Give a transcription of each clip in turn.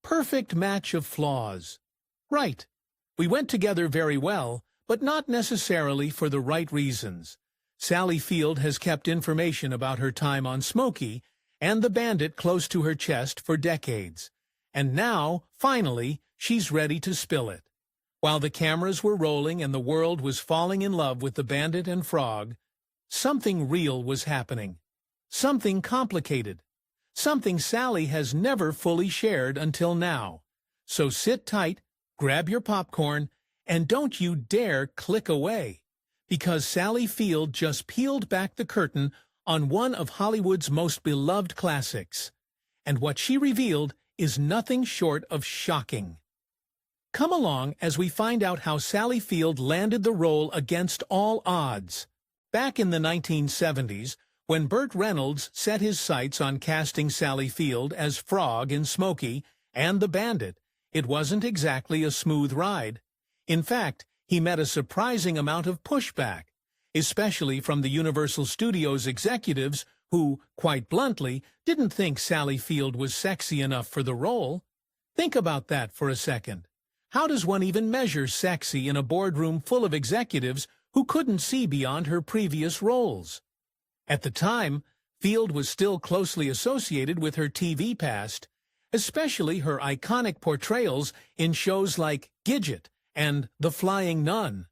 Perfect match of flaws. Right. We went together very well, but not necessarily for the right reasons. Sally Field has kept information about her time on Smokey and the Bandit close to her chest for decades. And now, finally, she's ready to spill it. While the cameras were rolling and the world was falling in love with the Bandit and Frog, something real was happening. Something complicated. Something Sally has never fully shared until now. So sit tight, grab your popcorn, and don't you dare click away, because Sally Field just peeled back the curtain on one of Hollywood's most beloved classics. And what she revealed is nothing short of shocking. Come along as we find out how Sally Field landed the role against all odds. Back in the 1970s, when Burt Reynolds set his sights on casting Sally Field as Frog in Smokey and the Bandit, it wasn't exactly a smooth ride. In fact, he met a surprising amount of pushback, especially from the Universal Studios executives who, quite bluntly, didn't think Sally Field was sexy enough for the role. Think about that for a second. How does one even measure sexy in a boardroom full of executives who couldn't see beyond her previous roles? At the time, Field was still closely associated with her TV past, especially her iconic portrayals in shows like Gidget and The Flying Nun.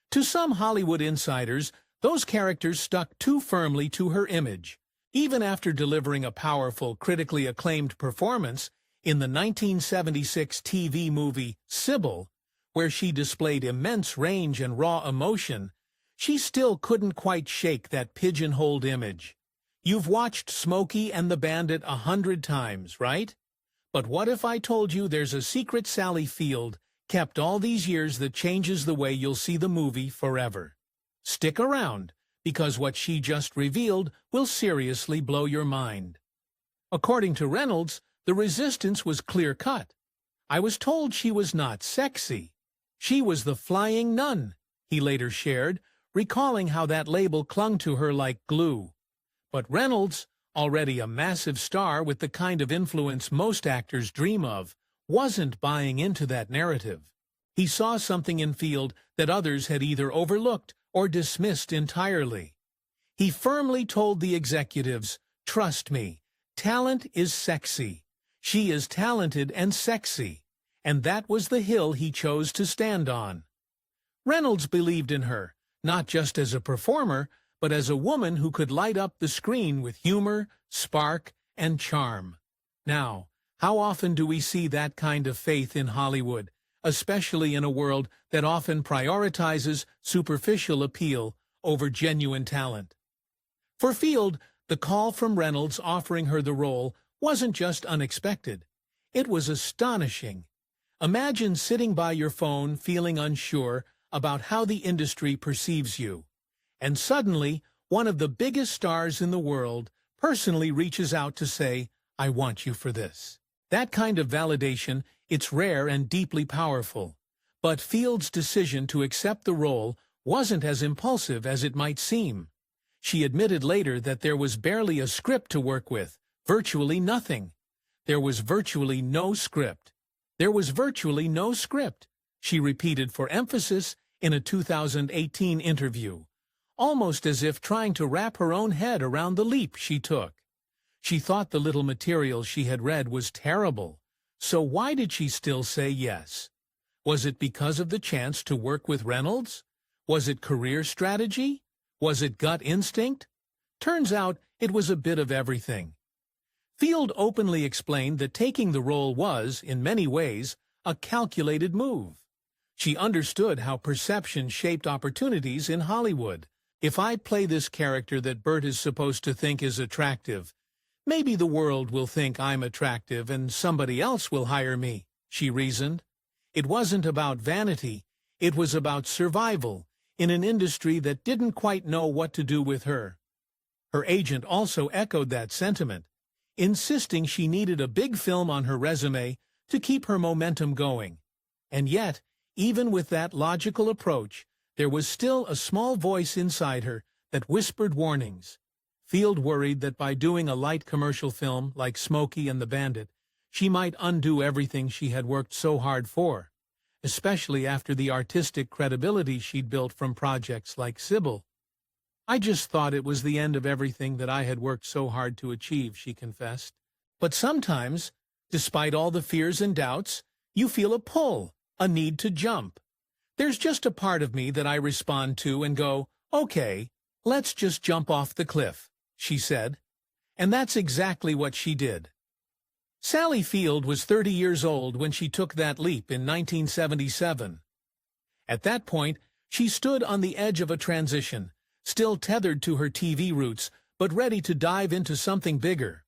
To some Hollywood insiders, those characters stuck too firmly to her image, even after delivering a powerful, critically acclaimed performance in the 1976 TV movie Sybil, where she displayed immense range and raw emotion. She still couldn't quite shake that pigeonholed image. You've watched Smokey and the Bandit 100 times, right? But what if I told you there's a secret Sally Field kept all these years that changes the way you'll see the movie forever? Stick around, because what she just revealed will seriously blow your mind. According to Reynolds, the resistance was clear-cut. I was told she was not sexy. She was the Flying Nun, he later shared, recalling how that label clung to her like glue. But Reynolds, already a massive star with the kind of influence most actors dream of, wasn't buying into that narrative. He saw something in Field that others had either overlooked or dismissed entirely. He firmly told the executives, "Trust me, talent is sexy. She is talented and sexy." And that was the hill he chose to stand on. Reynolds believed in her, not just as a performer, but as a woman who could light up the screen with humor, spark, and charm. Now, how often do we see that kind of faith in Hollywood, especially in a world that often prioritizes superficial appeal over genuine talent? For Field, the call from Reynolds offering her the role wasn't just unexpected. It was astonishing. Imagine sitting by your phone feeling unsure about how the industry perceives you, and suddenly one of the biggest stars in the world personally reaches out to say, "I want you for this." That kind of validation, it's rare and deeply powerful. But Field's decision to accept the role wasn't as impulsive as it might seem. She admitted later that there was barely a script to work with, virtually nothing. There was virtually no script. There was virtually no script, she repeated for emphasis in a 2018 interview, almost as if trying to wrap her own head around the leap she took. She thought the little material she had read was terrible, so why did she still say yes? Was it because of the chance to work with Reynolds? Was it career strategy? Was it gut instinct? Turns out it was a bit of everything. Field openly explained that taking the role was, in many ways, a calculated move. She understood how perception shaped opportunities in Hollywood. If I play this character that Burt is supposed to think is attractive, maybe the world will think I'm attractive and somebody else will hire me, she reasoned. It wasn't about vanity, it was about survival in an industry that didn't quite know what to do with her. Her agent also echoed that sentiment, insisting she needed a big film on her resume to keep her momentum going. And yet, even with that logical approach, there was still a small voice inside her that whispered warnings. Field worried that by doing a light commercial film like Smokey and the Bandit, she might undo everything she had worked so hard for, especially after the artistic credibility she'd built from projects like Sybil. "I just thought it was the end of everything that I had worked so hard to achieve," she confessed. "But sometimes, despite all the fears and doubts, you feel a pull, a need to jump. There's just a part of me that I respond to and go, okay, let's just jump off the cliff," she said. And that's exactly what she did. Sally Field was 30 years old when she took that leap in 1977. At that point, she stood on the edge of a transition, still tethered to her TV roots, but ready to dive into something bigger.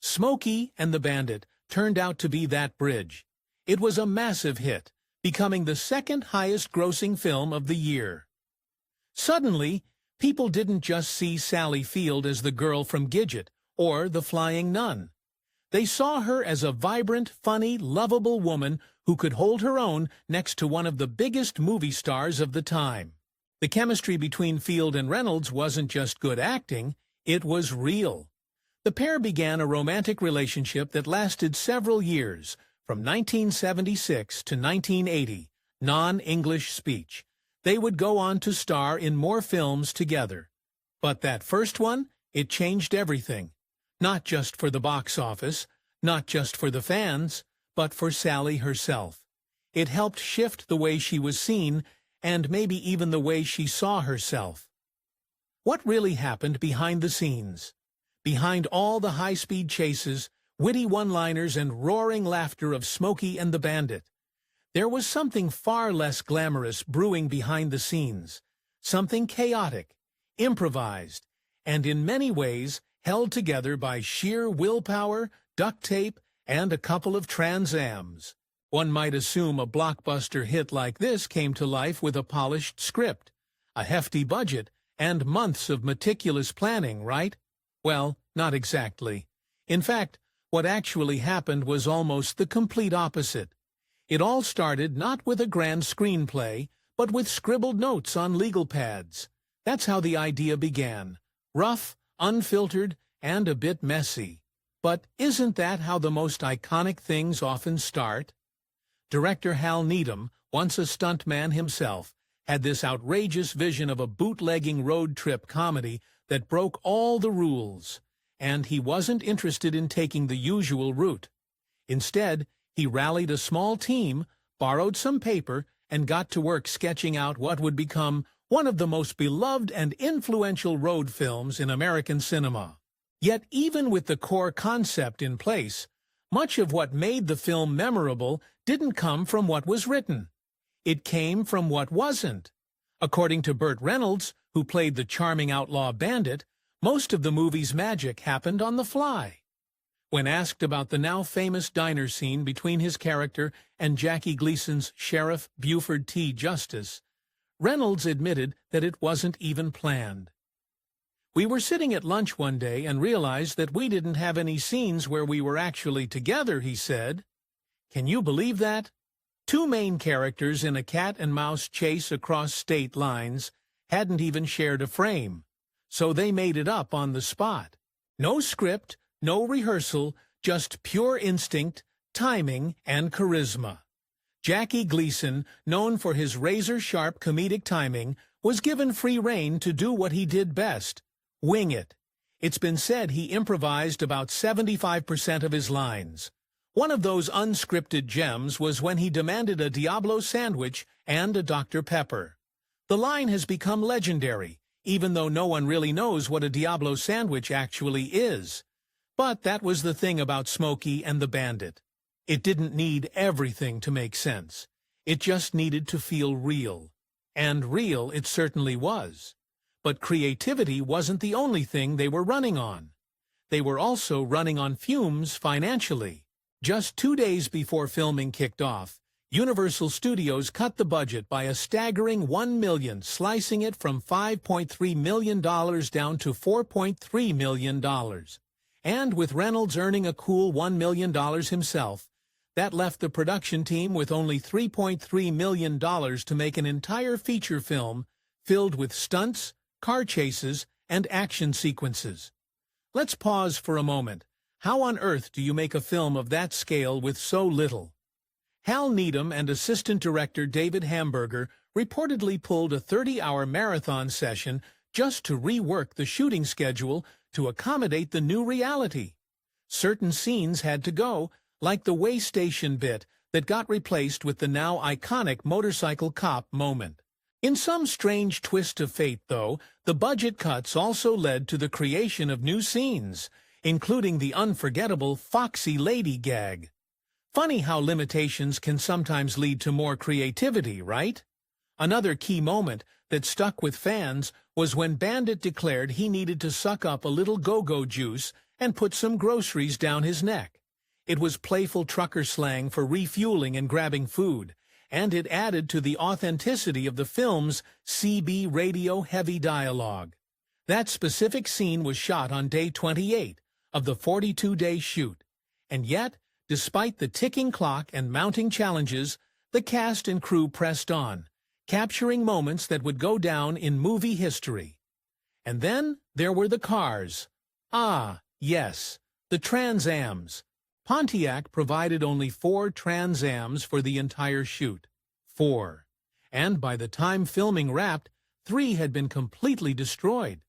Smokey and the Bandit turned out to be that bridge. It was a massive hit, becoming the second highest-grossing film of the year. Suddenly, people didn't just see Sally Field as the girl from Gidget or the Flying Nun. They saw her as a vibrant, funny, lovable woman who could hold her own next to one of the biggest movie stars of the time. The chemistry between Field and Reynolds wasn't just good acting, it was real. The pair began a romantic relationship that lasted several years, from 1976 to 1980, non-English speech. They would go on to star in more films together. But that first one, it changed everything. Not just for the box office, not just for the fans, but for Sally herself. It helped shift the way she was seen, and maybe even the way she saw herself. What really happened behind the scenes? Behind all the high-speed chases, witty one-liners, and roaring laughter of Smokey and the Bandit, there was something far less glamorous brewing behind the scenes, something chaotic, improvised, and in many ways held together by sheer willpower, duct tape, and a couple of Trans Ams. One might assume a blockbuster hit like this came to life with a polished script, a hefty budget, and months of meticulous planning, right? Well, not exactly. In fact, what actually happened was almost the complete opposite. It all started not with a grand screenplay, but with scribbled notes on legal pads. That's how the idea began. Rough, unfiltered, and a bit messy. But isn't that how the most iconic things often start? Director Hal Needham, once a stuntman himself, had this outrageous vision of a bootlegging road trip comedy that broke all the rules, and he wasn't interested in taking the usual route. Instead, he rallied a small team, borrowed some paper, and got to work sketching out what would become one of the most beloved and influential road films in American cinema. Yet even with the core concept in place, much of what made the film memorable didn't come from what was written. It came from what wasn't. According to Burt Reynolds, who played the charming outlaw Bandit, most of the movie's magic happened on the fly. When asked about the now-famous diner scene between his character and Jackie Gleason's Sheriff Buford T. Justice, Reynolds admitted that it wasn't even planned. "We were sitting at lunch one day and realized that we didn't have any scenes where we were actually together," he said. Can you believe that? Two main characters in a cat-and-mouse chase across state lines hadn't even shared a frame, so they made it up on the spot. No script, no rehearsal, just pure instinct, timing, and charisma. Jackie Gleason, known for his razor-sharp comedic timing, was given free rein to do what he did best: wing it. It's been said he improvised about 75% of his lines. One of those unscripted gems was when he demanded a Diablo sandwich and a Dr. Pepper. The line has become legendary, even though no one really knows what a Diablo sandwich actually is. But that was the thing about Smokey and the Bandit. It didn't need everything to make sense. It just needed to feel real. And real it certainly was. But creativity wasn't the only thing they were running on. They were also running on fumes financially. Just 2 days before filming kicked off, Universal Studios cut the budget by a staggering $1 million, slicing it from $5.3 million down to $4.3 million. And with Reynolds earning a cool $1 million himself, that left the production team with only $3.3 million to make an entire feature film filled with stunts, car chases, and action sequences. Let's pause for a moment. How on earth do you make a film of that scale with so little? Hal Needham and assistant director David Hamburger reportedly pulled a 30-hour marathon session just to rework the shooting schedule to accommodate the new reality. Certain scenes had to go, like the way station bit that got replaced with the now iconic motorcycle cop moment. In some strange twist of fate, though, the budget cuts also led to the creation of new scenes, including the unforgettable Foxy Lady gag. Funny how limitations can sometimes lead to more creativity, right? Another key moment that stuck with fans was when Bandit declared he needed to suck up a little go-go juice and put some groceries down his neck. It was playful trucker slang for refueling and grabbing food, and it added to the authenticity of the film's CB radio-heavy dialogue. That specific scene was shot on day 28 of the 42-day shoot, and yet, despite the ticking clock and mounting challenges, the cast and crew pressed on, capturing moments that would go down in movie history. And then there were the cars. Ah, yes, the Trans Ams. Pontiac provided only 4 Trans Ams for the entire shoot. 4. And by the time filming wrapped, 3 had been completely destroyed.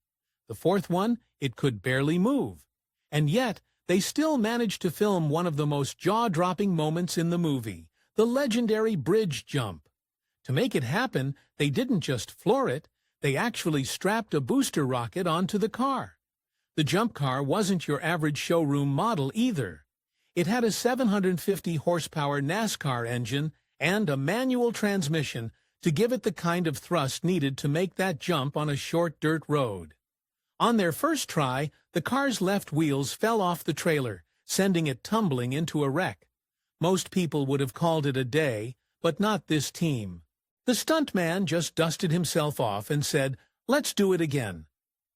The 4th one, it could barely move. And yet, they still managed to film one of the most jaw-dropping moments in the movie, the legendary bridge jump. To make it happen, they didn't just floor it, they actually strapped a booster rocket onto the car. The jump car wasn't your average showroom model either. It had a 750-horsepower NASCAR engine and a manual transmission to give it the kind of thrust needed to make that jump on a short dirt road. On their first try, the car's left wheels fell off the trailer, sending it tumbling into a wreck. Most people would have called it a day, but not this team. The stuntman just dusted himself off and said, "Let's do it again."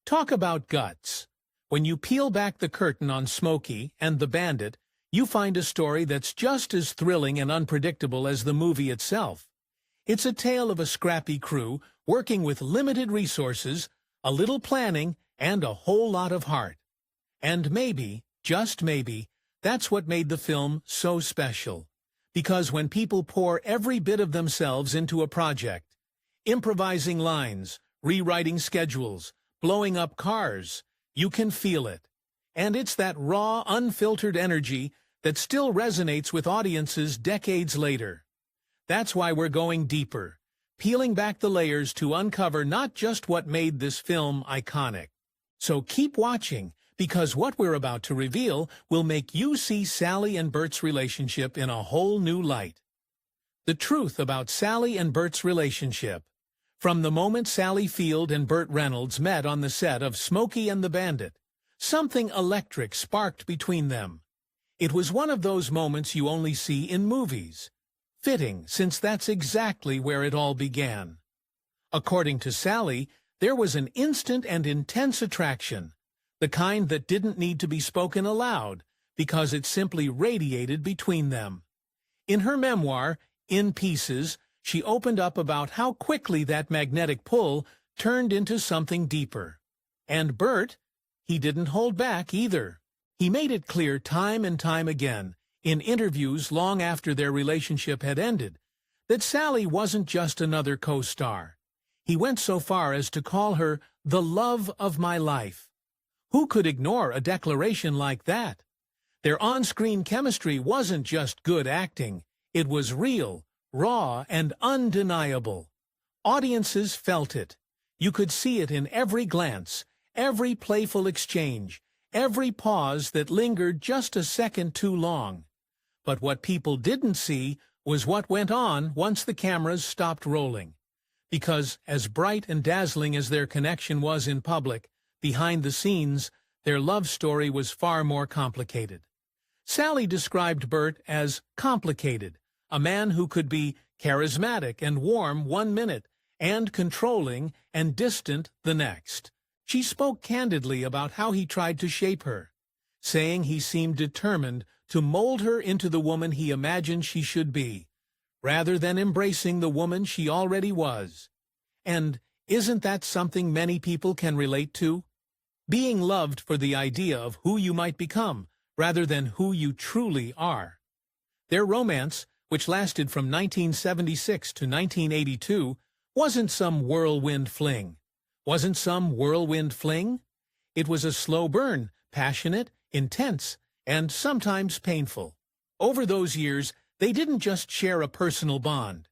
Talk about guts. When you peel back the curtain on Smokey and the Bandit, you find a story that's just as thrilling and unpredictable as the movie itself. It's a tale of a scrappy crew working with limited resources, a little planning, and a whole lot of heart. And maybe, just maybe, that's what made the film so special. Because when people pour every bit of themselves into a project, improvising lines, rewriting schedules, blowing up cars, you can feel it. And it's that raw, unfiltered energy that still resonates with audiences decades later. That's why we're going deeper, peeling back the layers to uncover not just what made this film iconic. So keep watching, because what we're about to reveal will make you see Sally and Bert's relationship in a whole new light. The truth about Sally and Bert's relationship. From the moment Sally Field and Burt Reynolds met on the set of Smokey and the Bandit, something electric sparked between them. It was one of those moments you only see in movies. Fitting, since that's exactly where it all began. According to Sally, there was an instant and intense attraction, the kind that didn't need to be spoken aloud, because it simply radiated between them. In her memoir, In Pieces, she opened up about how quickly that magnetic pull turned into something deeper. And Burt, he didn't hold back either. He made it clear time and time again, in interviews long after their relationship had ended, that Sally wasn't just another co-star. He went so far as to call her the love of my life. Who could ignore a declaration like that? Their on-screen chemistry wasn't just good acting, it was real, raw, and undeniable. Audiences felt it. You could see it in every glance, every playful exchange, every pause that lingered just a second too long. But what people didn't see was what went on once the cameras stopped rolling. Because as bright and dazzling as their connection was in public, behind the scenes, their love story was far more complicated. Sally described Burt as complicated, a man who could be charismatic and warm one minute, and controlling and distant the next. She spoke candidly about how he tried to shape her, saying he seemed determined to mold her into the woman he imagined she should be, rather than embracing the woman she already was. And isn't that something many people can relate to? Being loved for the idea of who you might become, rather than who you truly are. Their romance, which lasted from 1976 to 1982, wasn't some whirlwind fling. It was a slow burn, passionate, intense, and sometimes painful. Over those years, they didn't just share a personal bond.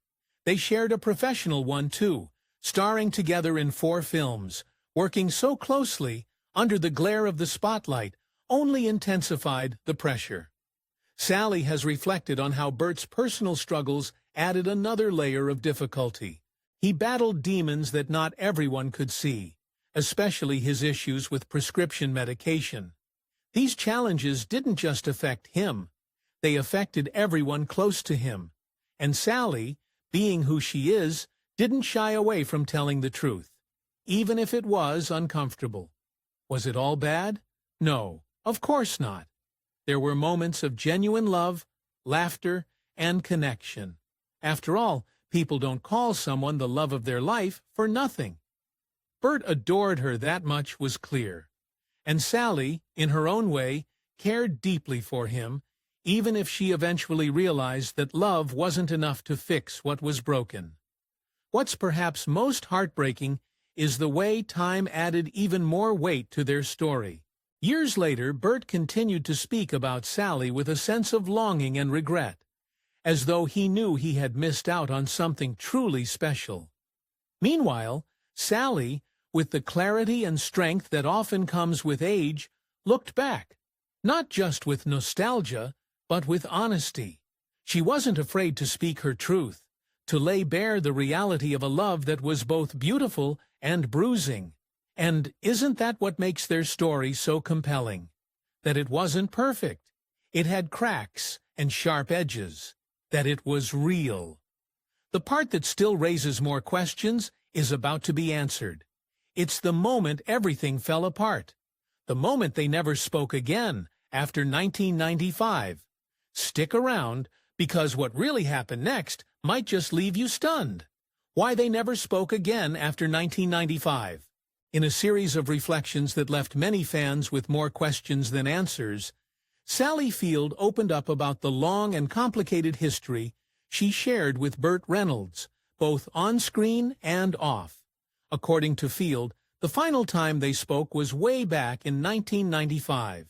They shared a professional one too, starring together in 4 films, working so closely under the glare of the spotlight only intensified the pressure. Sally has reflected on how Bert's personal struggles added another layer of difficulty. He battled demons that not everyone could see, especially his issues with prescription medication. These challenges didn't just affect him, they affected everyone close to him. And Sally, being who she is, didn't shy away from telling the truth, even if it was uncomfortable. Was it all bad? No, of course not. There were moments of genuine love, laughter, and connection. After all, people don't call someone the love of their life for nothing. Bert adored her, that much was clear. And Sally, in her own way, cared deeply for him, even if she eventually realized that love wasn't enough to fix what was broken. What's perhaps most heartbreaking is the way time added even more weight to their story. Years later, Bert continued to speak about Sally with a sense of longing and regret, as though he knew he had missed out on something truly special. Meanwhile, Sally, with the clarity and strength that often comes with age, looked back, not just with nostalgia, but with honesty. She wasn't afraid to speak her truth, to lay bare the reality of a love that was both beautiful and bruising. And isn't that what makes their story so compelling? That it wasn't perfect. It had cracks and sharp edges. That it was real. The part that still raises more questions is about to be answered. It's the moment everything fell apart. The moment they never spoke again after 1995. Stick around, because what really happened next might just leave you stunned. Why they never spoke again after 1995. In a series of reflections that left many fans with more questions than answers, Sally Field opened up about the long and complicated history she shared with Burt Reynolds, both on-screen and off. According to Field, the final time they spoke was way back in 1995.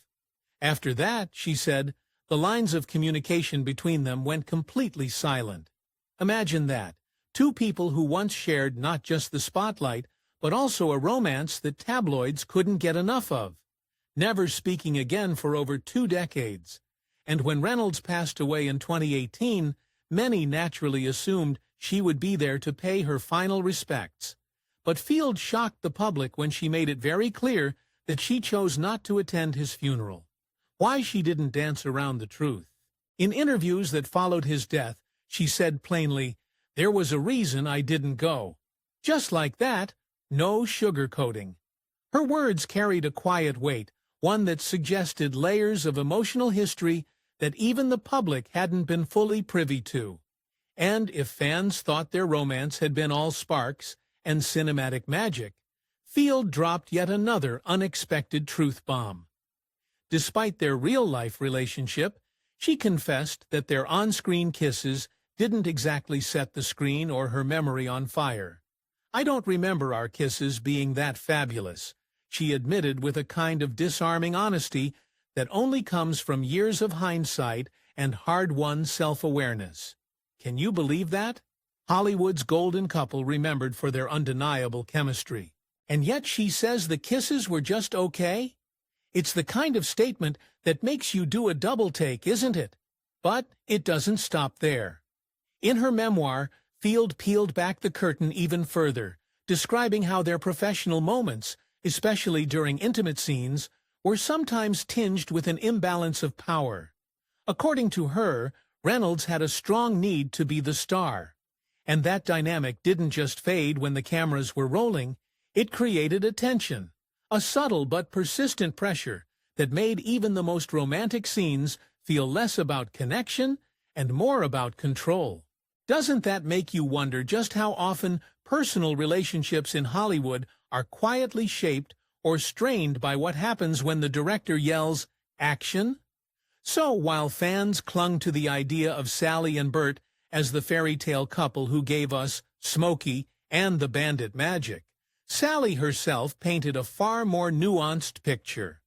After that, she said, the lines of communication between them went completely silent. Imagine that, 2 people who once shared not just the spotlight, but also a romance that tabloids couldn't get enough of, never speaking again for over 2 decades. And when Reynolds passed away in 2018, many naturally assumed she would be there to pay her final respects. But Field shocked the public when she made it very clear that she chose not to attend his funeral. Why she didn't dance around the truth. In interviews that followed his death, she said plainly, "There was a reason I didn't go." Just like that, no sugarcoating. Her words carried a quiet weight, one that suggested layers of emotional history that even the public hadn't been fully privy to. And if fans thought their romance had been all sparks and cinematic magic, Field dropped yet another unexpected truth bomb. Despite their real-life relationship, she confessed that their on-screen kisses didn't exactly set the screen or her memory on fire. "I don't remember our kisses being that fabulous," she admitted with a kind of disarming honesty that only comes from years of hindsight and hard-won self-awareness. Can you believe that? Hollywood's golden couple remembered for their undeniable chemistry. And yet she says the kisses were just okay? It's the kind of statement that makes you do a double take, isn't it? But it doesn't stop there. In her memoir, Field peeled back the curtain even further, describing how their professional moments, especially during intimate scenes, were sometimes tinged with an imbalance of power. According to her, Reynolds had a strong need to be the star. And that dynamic didn't just fade when the cameras were rolling, it created a tension, a subtle but persistent pressure that made even the most romantic scenes feel less about connection and more about control. Doesn't that make you wonder just how often personal relationships in Hollywood are quietly shaped or strained by what happens when the director yells, "Action"? So, while fans clung to the idea of Sally and Bert as the fairy tale couple who gave us Smokey and the Bandit magic, Sally herself painted a far more nuanced picture.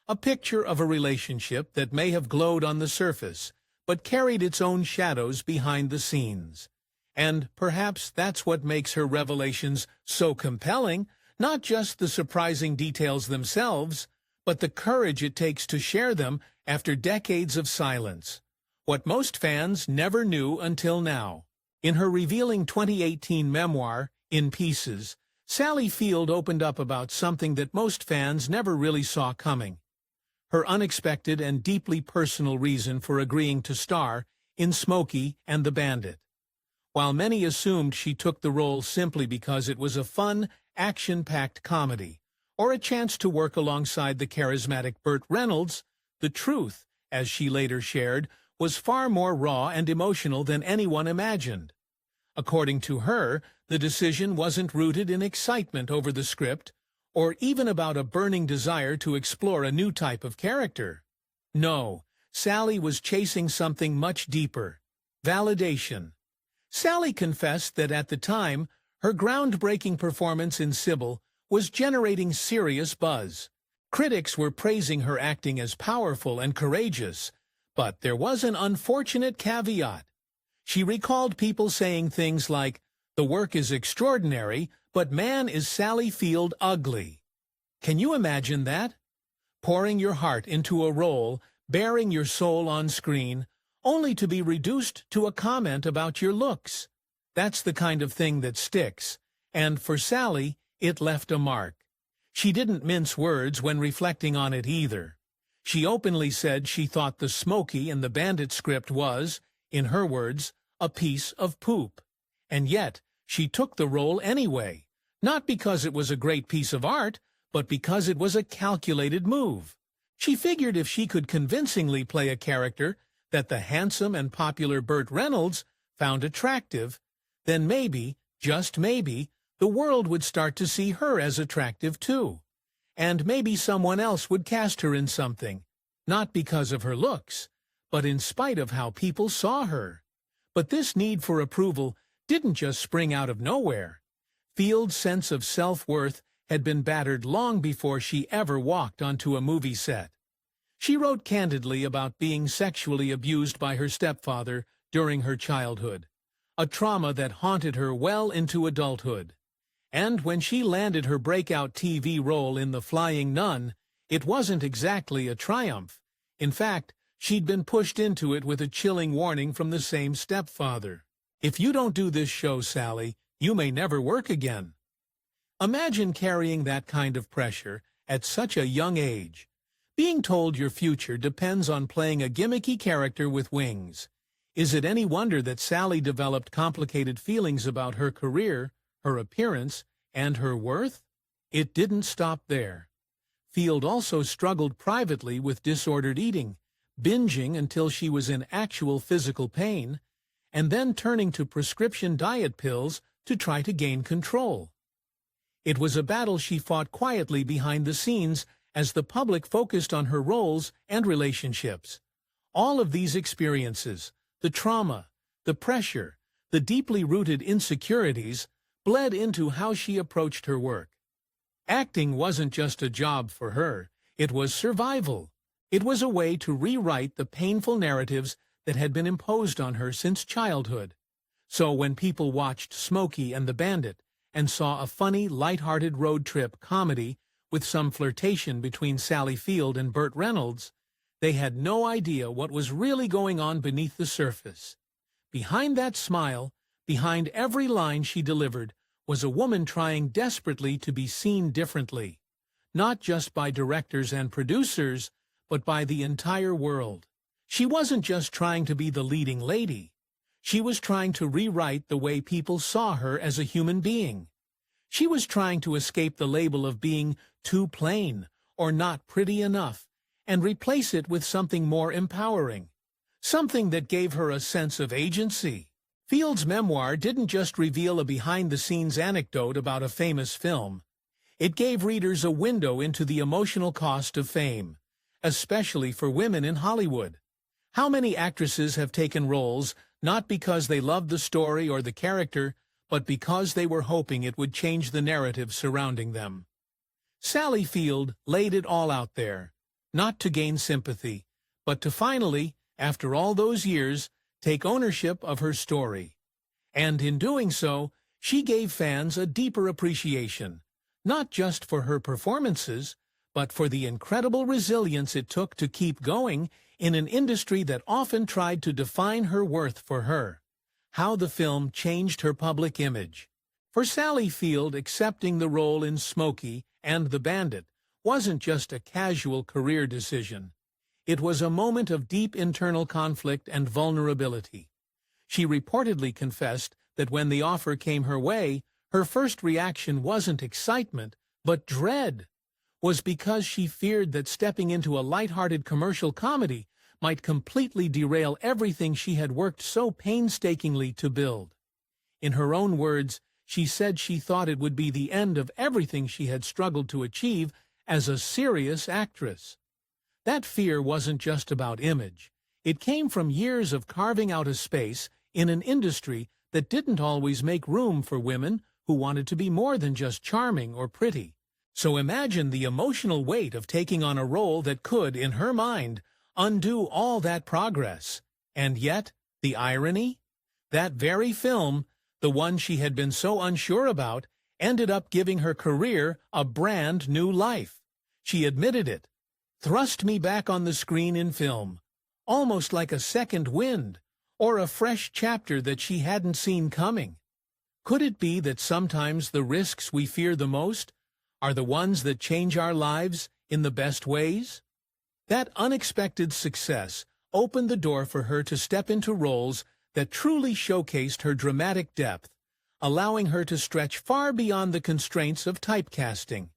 A picture of a relationship that may have glowed on the surface, but carried its own shadows behind the scenes. And perhaps that's what makes her revelations so compelling, not just the surprising details themselves, but the courage it takes to share them after decades of silence. What most fans never knew until now. In her revealing 2018 memoir, In Pieces, Sally Field opened up about something that most fans never really saw coming. Her unexpected and deeply personal reason for agreeing to star in Smokey and the Bandit. While many assumed she took the role simply because it was a fun, action-packed comedy, or a chance to work alongside the charismatic Burt Reynolds, the truth, as she later shared, was far more raw and emotional than anyone imagined. According to her, the decision wasn't rooted in excitement over the script, or even about a burning desire to explore a new type of character. No, Sally was chasing something much deeper: validation. Sally confessed that at the time, her groundbreaking performance in Sybil was generating serious buzz. Critics were praising her acting as powerful and courageous, but there was an unfortunate caveat. She recalled people saying things like, "The work is extraordinary, but man, is Sally Field ugly." Can you imagine that? Pouring your heart into a role, bearing your soul on screen, only to be reduced to a comment about your looks. That's the kind of thing that sticks, and for Sally, it left a mark. She didn't mince words when reflecting on it either. She openly said she thought the Smokey and the Bandit script was, in her words, a piece of poop. And yet, she took the role anyway, not because it was a great piece of art, but because it was a calculated move. She figured if she could convincingly play a character that the handsome and popular Burt Reynolds found attractive, then maybe, just maybe, the world would start to see her as attractive too. And maybe someone else would cast her in something, not because of her looks, but in spite of how people saw her. But this need for approval didn't just spring out of nowhere. Field's sense of self-worth had been battered long before she ever walked onto a movie set. She wrote candidly about being sexually abused by her stepfather during her childhood, a trauma that haunted her well into adulthood. And when she landed her breakout TV role in The Flying Nun, it wasn't exactly a triumph. In fact, she'd been pushed into it with a chilling warning from the same stepfather. "If you don't do this show, Sally, you may never work again." Imagine carrying that kind of pressure at such a young age. Being told your future depends on playing a gimmicky character with wings. Is it any wonder that Sally developed complicated feelings about her career, her appearance, and her worth? It didn't stop there. Field also struggled privately with disordered eating, binging until she was in actual physical pain, and then turning to prescription diet pills to try to gain control. It was a battle she fought quietly behind the scenes as the public focused on her roles and relationships. All of these experiences, the trauma, the pressure, the deeply rooted insecurities, bled into how she approached her work. Acting wasn't just a job for her, it was survival. It was a way to rewrite the painful narratives that had been imposed on her since childhood. So when people watched Smokey and the Bandit and saw a funny, light-hearted road trip comedy with some flirtation between Sally Field and Burt Reynolds, they had no idea what was really going on beneath the surface. Behind that smile, behind every line she delivered, was a woman trying desperately to be seen differently, not just by directors and producers, but by the entire world. She wasn't just trying to be the leading lady. She was trying to rewrite the way people saw her as a human being. She was trying to escape the label of being too plain or not pretty enough and replace it with something more empowering, something that gave her a sense of agency. Field's memoir didn't just reveal a behind-the-scenes anecdote about a famous film. It gave readers a window into the emotional cost of fame, especially for women in Hollywood. How many actresses have taken roles not because they loved the story or the character, but because they were hoping it would change the narrative surrounding them? Sally Field laid it all out there, not to gain sympathy, but to finally, after all those years, take ownership of her story. And in doing so, she gave fans a deeper appreciation, not just for her performances, but for the incredible resilience it took to keep going in an industry that often tried to define her worth for her. How the film changed her public image. For Sally Field, accepting the role in Smokey and the Bandit wasn't just a casual career decision. It was a moment of deep internal conflict and vulnerability. She reportedly confessed that when the offer came her way, her first reaction wasn't excitement, but dread. Was because she feared that stepping into a light-hearted commercial comedy might completely derail everything she had worked so painstakingly to build. In her own words, she said she thought it would be the end of everything she had struggled to achieve as a serious actress. That fear wasn't just about image. It came from years of carving out a space in an industry that didn't always make room for women who wanted to be more than just charming or pretty. So imagine the emotional weight of taking on a role that could, in her mind, undo all that progress. And yet, the irony? That very film, the one she had been so unsure about, ended up giving her career a brand new life. She admitted it. Thrust me back on the screen in film, almost like a second wind, or a fresh chapter that she hadn't seen coming. Could it be that sometimes the risks we fear the most are the ones that change our lives in the best ways? That unexpected success opened the door for her to step into roles that truly showcased her dramatic depth, allowing her to stretch far beyond the constraints of typecasting.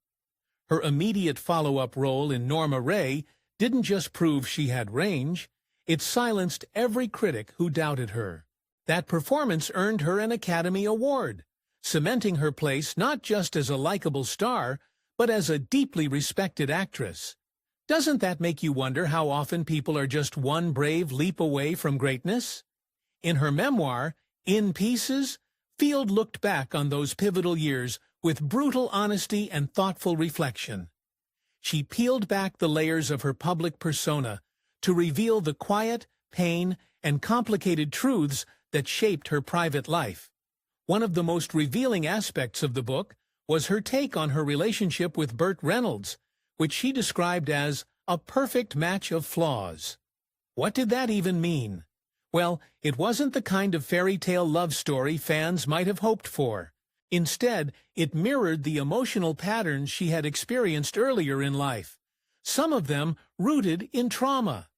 Her immediate follow-up role in Norma Ray didn't just prove she had range, it silenced every critic who doubted her. That performance earned her an Academy Award, cementing her place not just as a likable star, but as a deeply respected actress. Doesn't that make you wonder how often people are just one brave leap away from greatness? In her memoir, In Pieces, Field looked back on those pivotal years with brutal honesty and thoughtful reflection. She peeled back the layers of her public persona to reveal the quiet, pain, and complicated truths that shaped her private life. One of the most revealing aspects of the book was her take on her relationship with Burt Reynolds, which she described as a perfect match of flaws. What did that even mean? Well, it wasn't the kind of fairy tale love story fans might have hoped for. Instead, it mirrored the emotional patterns she had experienced earlier in life, some of them rooted in trauma.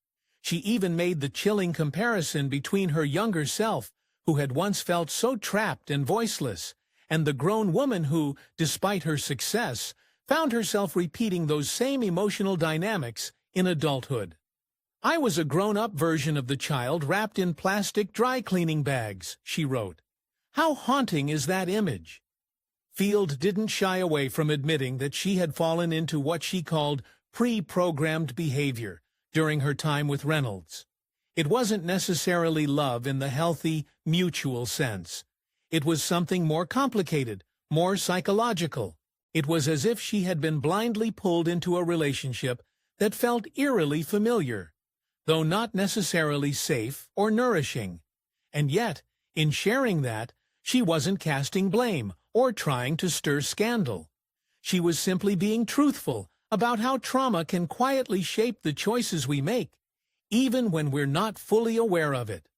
She even made the chilling comparison between her younger self, who had once felt so trapped and voiceless, and the grown woman who, despite her success, found herself repeating those same emotional dynamics in adulthood. I was a grown-up version of the child wrapped in plastic dry-cleaning bags, she wrote. How haunting is that image? Field didn't shy away from admitting that she had fallen into what she called pre-programmed behavior during her time with Reynolds. It wasn't necessarily love in the healthy, mutual sense. It was something more complicated, more psychological. It was as if she had been blindly pulled into a relationship that felt eerily familiar, though not necessarily safe or nourishing. And yet, in sharing that, she wasn't casting blame or trying to stir scandal. She was simply being truthful about how trauma can quietly shape the choices we make, even when we're not fully aware of it.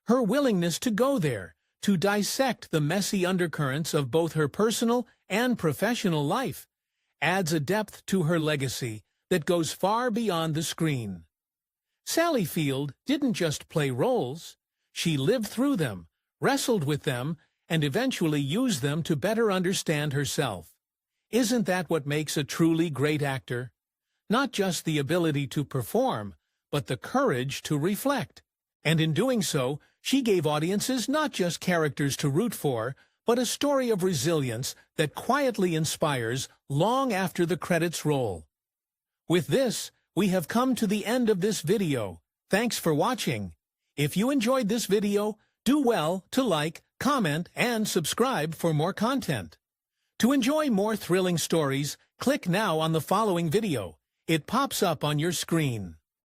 Her willingness to go there, to dissect the messy undercurrents of both her personal and professional life, adds a depth to her legacy that goes far beyond the screen. Sally Field didn't just play roles. She lived through them, wrestled with them, and eventually used them to better understand herself. Isn't that what makes a truly great actor? Not just the ability to perform, but the courage to reflect. And in doing so, she gave audiences not just characters to root for, but a story of resilience that quietly inspires long after the credits roll. With this, we have come to the end of this video. Thanks for watching. If you enjoyed this video, do well to like, comment, and subscribe for more content. To enjoy more thrilling stories, click now on the following video. It pops up on your screen.